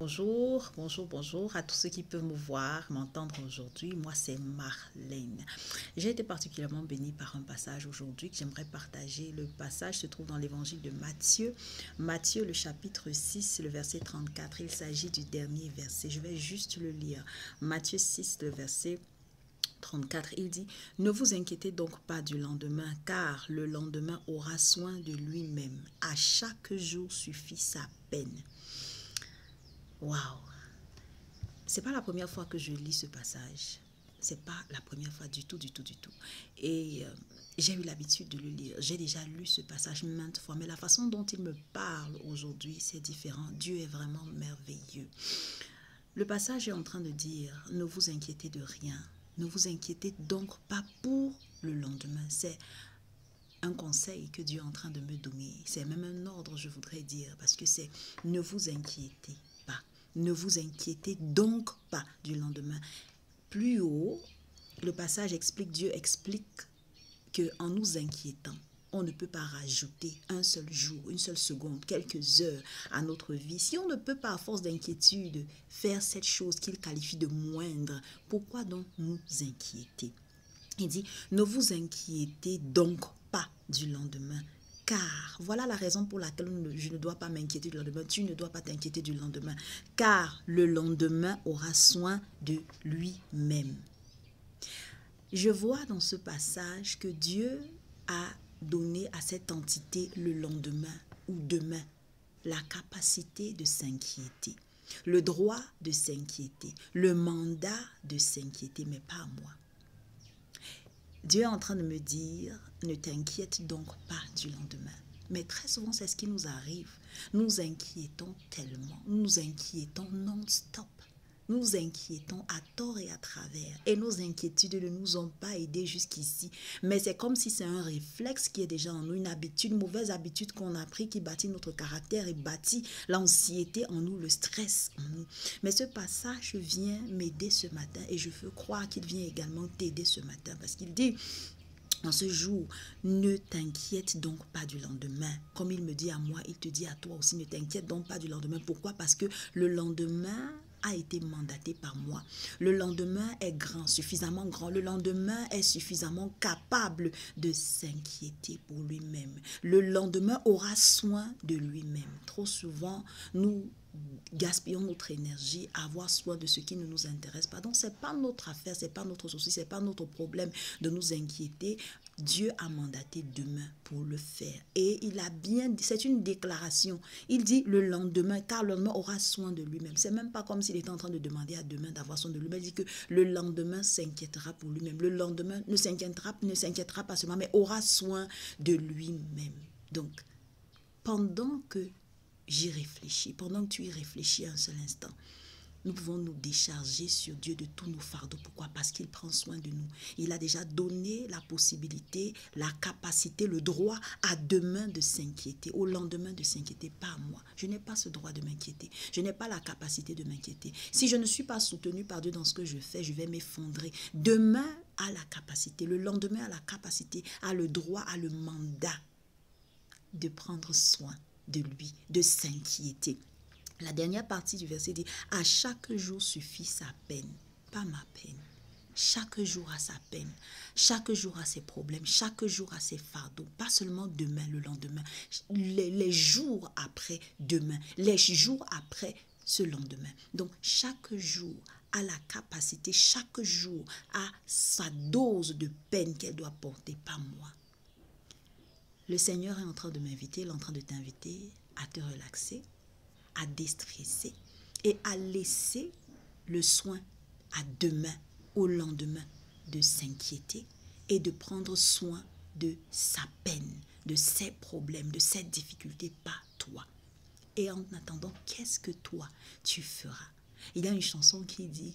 Bonjour, bonjour, bonjour à tous ceux qui peuvent me voir, m'entendre aujourd'hui. Moi, c'est Marlène. J'ai été particulièrement bénie par un passage aujourd'hui que j'aimerais partager. Le passage se trouve dans l'évangile de Matthieu. Matthieu, le chapitre 6, le verset 34. Il s'agit du dernier verset. Je vais juste le lire. Matthieu 6, le verset 34, il dit « Ne vous inquiétez donc pas du lendemain, car le lendemain aura soin de lui-même. À chaque jour suffit sa peine. » Waouh! C'est pas la première fois que je lis ce passage. C'est pas la première fois du tout, du tout, du tout. Et j'ai eu l'habitude de le lire. J'ai déjà lu ce passage maintes fois, mais la façon dont il me parle aujourd'hui, c'est différent. Dieu est vraiment merveilleux. Le passage est en train de dire, ne vous inquiétez de rien. Ne vous inquiétez donc pas pour le lendemain. C'est un conseil que Dieu est en train de me donner. C'est même un ordre, je voudrais dire, parce que c'est ne vous inquiétez pas. Ne vous inquiétez donc pas du lendemain. Plus haut, le passage explique, Dieu explique qu'en nous inquiétant, on ne peut pas rajouter un seul jour, une seule seconde, quelques heures à notre vie. Si on ne peut pas, à force d'inquiétude, faire cette chose qu'il qualifie de moindre, pourquoi donc nous inquiéter? Il dit, ne vous inquiétez donc pas du lendemain, car, voilà la raison pour laquelle je ne dois pas m'inquiéter du lendemain, tu ne dois pas t'inquiéter du lendemain, car le lendemain aura soin de lui-même. Je vois dans ce passage que Dieu a donné à cette entité le lendemain ou demain la capacité de s'inquiéter, le droit de s'inquiéter, le mandat de s'inquiéter, mais pas moi. Dieu est en train de me dire, ne t'inquiète donc pas du lendemain. Mais très souvent, c'est ce qui nous arrive. Nous inquiétons tellement, nous inquiétons non-stop. Nous inquiétons à tort et à travers. Et nos inquiétudes ne nous ont pas aidés jusqu'ici. Mais c'est comme si c'est un réflexe qui est déjà en nous, une habitude, une mauvaise habitude qu'on a pris, qui bâtit notre caractère et bâtit l'anxiété en nous, le stress en nous. Mais ce passage vient m'aider ce matin et je veux croire qu'il vient également t'aider ce matin. Parce qu'il dit... En ce jour, ne t'inquiète donc pas du lendemain. Comme il me dit à moi, il te dit à toi aussi, ne t'inquiète donc pas du lendemain. Pourquoi? Parce que le lendemain a été mandaté par moi. Le lendemain est grand, suffisamment grand. Le lendemain est suffisamment capable de s'inquiéter pour lui-même. Le lendemain aura soin de lui-même. Trop souvent, nous gaspillons notre énergie à avoir soin de ce qui ne nous intéresse pas. Donc, ce n'est pas notre affaire, ce n'est pas notre souci, ce n'est pas notre problème de nous inquiéter. Dieu a mandaté demain pour le faire. Et il a bien dit, c'est une déclaration. Il dit le lendemain, car le lendemain aura soin de lui-même. C'est même pas comme s'il était en train de demander à demain d'avoir soin de lui-même. Il dit que le lendemain s'inquiétera pour lui-même. Le lendemain ne s'inquiétera pas seulement, mais aura soin de lui-même. Donc, pendant que j'y réfléchis, pendant que tu y réfléchis un seul instant, nous pouvons nous décharger sur Dieu de tous nos fardeaux. Pourquoi? Parce qu'il prend soin de nous. Il a déjà donné la possibilité, la capacité, le droit à demain de s'inquiéter, au lendemain de s'inquiéter, pas à moi. Je n'ai pas ce droit de m'inquiéter. Je n'ai pas la capacité de m'inquiéter. Si je ne suis pas soutenu par Dieu dans ce que je fais, je vais m'effondrer. Demain a la capacité, le lendemain a la capacité, a le droit, a le mandat de prendre soin de lui, de s'inquiéter. La dernière partie du verset dit, à chaque jour suffit sa peine, pas ma peine. Chaque jour a sa peine, chaque jour a ses problèmes, chaque jour a ses fardeaux, pas seulement demain, le lendemain, les jours après demain, les jours après ce lendemain. Donc chaque jour a la capacité, chaque jour a sa dose de peine qu'elle doit porter, pas moi. Le Seigneur est en train de m'inviter, il est en train de t'inviter à te relaxer, à déstresser et à laisser le soin à demain, au lendemain, de s'inquiéter et de prendre soin de sa peine, de ses problèmes, de ses difficultés, pas toi. Et en attendant, qu'est-ce que toi, tu feras? Il y a une chanson qui dit,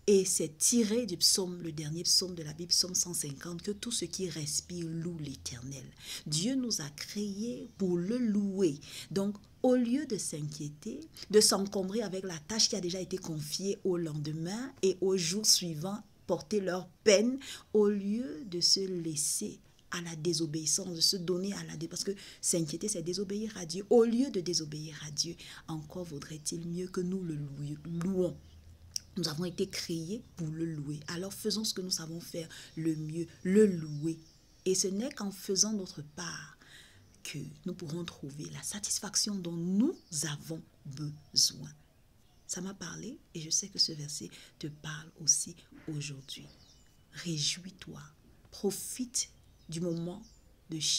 et c'est tiré du psaume, le dernier psaume de la Bible, psaume 150, que tout ce qui respire loue l'Éternel. Dieu nous a créés pour le louer. Donc, au lieu de s'inquiéter, de s'encombrer avec la tâche qui a déjà été confiée au lendemain et au jour suivant, porter leur peine, au lieu de se laisser à la désobéissance, de se donner à la désobéissance. Parce que s'inquiéter, c'est désobéir à Dieu. Au lieu de désobéir à Dieu, encore vaudrait-il mieux que nous le louons. Nous avons été créés pour le louer. Alors faisons ce que nous savons faire le mieux, le louer. Et ce n'est qu'en faisant notre part que nous pourrons trouver la satisfaction dont nous avons besoin. Ça m'a parlé et je sais que ce verset te parle aussi aujourd'hui. Réjouis-toi, profite du moment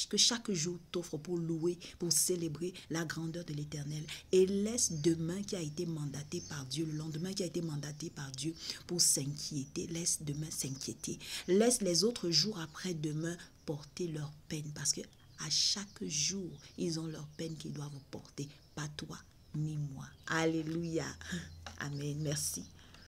que chaque jour t'offre pour louer, pour célébrer la grandeur de l'Éternel. Et laisse demain qui a été mandaté par Dieu, le lendemain qui a été mandaté par Dieu pour s'inquiéter, laisse demain s'inquiéter. Laisse les autres jours après demain porter leur peine parce que à chaque jour, ils ont leur peine qu'ils doivent porter, pas toi ni moi. Alléluia. Amen. Merci.